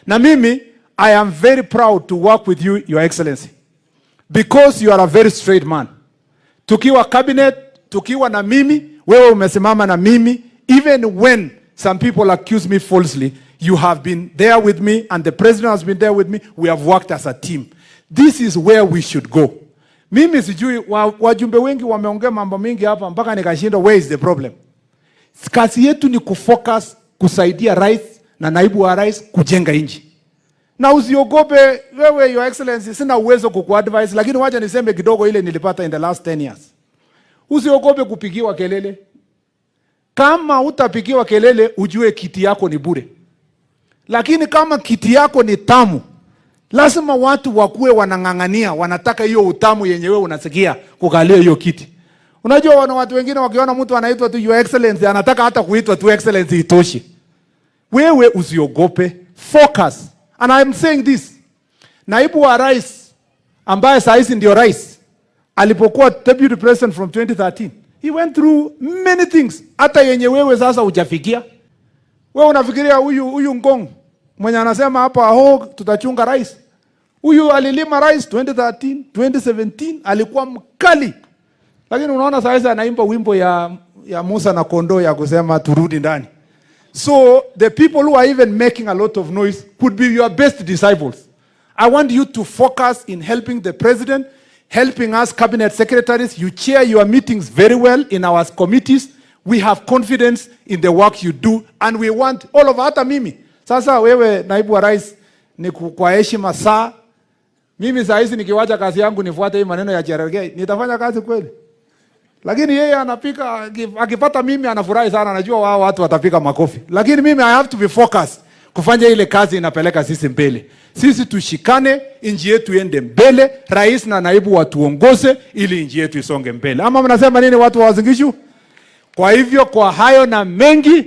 Na mimi, I am very proud to work with you, Your Excellency, because you are a very straight man. Tukiwa cabinet, tukiwa na mimi, wewe umesimama na mimi, even when some people accuse me falsely, you have been there with me and the president has been there with me. We have worked as a team. This is where we should go. Mimi sijui wajumbe wengi wameongea mambo mingi hapa mpaka nikashindwa where is the problem. Kazi yetu ni kufocus kusaidia rais na naibu wa rais kujenga nchi. Na usiogope wewe, Your Excellency, sina uwezo kukuadvise, lakini wacha niseme kidogo ile nilipata in the last 10 years. Usiogope kupigiwa kelele. Kama utapigiwa kelele, ujue kiti yako ni bure. Lakini kama kiti yako ni tamu, lazima watu wakuwe wanang'ang'ania, wanataka hiyo utamu yenye wewe unasikia kukalia hiyo kiti. Unajua wana watu wengine wakiona mtu anaitwa tu Your Excellency, anataka hata kuitwa tu Excellency itoshi. Wewe usiogope, focus. And I am saying this. Naibu wa rais ambaye saa hizi ndio rais, alipokuwa deputy president from 2013, he went through many things. Hata yenye wewe sasa hujafikia. Wewe unafikiria huyu Ngong mwenye anasema hapa tutachunga rais. Huyu alilima rais 2013, 2017 alikuwa mkali. Lakini unaona sasa anaimba wimbo ya Musa na kondoo ya kusema turudi ndani. So the people who are even making a lot of noise could be your best disciples. I want you to focus in helping the president, helping us cabinet secretaries. You chair your meetings very well in our committees. We have confidence in the work you do and we want all of hata mimi. Sasa wewe naibu wa rais ni kwa heshima saa. Mimi saa hizi nikiwacha kazi yangu nifuate hii maneno ya Cherargei, nitafanya kazi kweli? Lakini yeye anapika, akipata mimi anafurahi sana, anajua wao watu watapika makofi. Lakini mimi I have to be focused kufanya ile kazi inapeleka sisi mbele. Sisi tushikane, nchi yetu iende mbele, rais na naibu watuongoze ili nchi yetu isonge mbele. Ama mnasema nini watu wa Uasin Gishu? Kwa hivyo kwa hayo na mengi,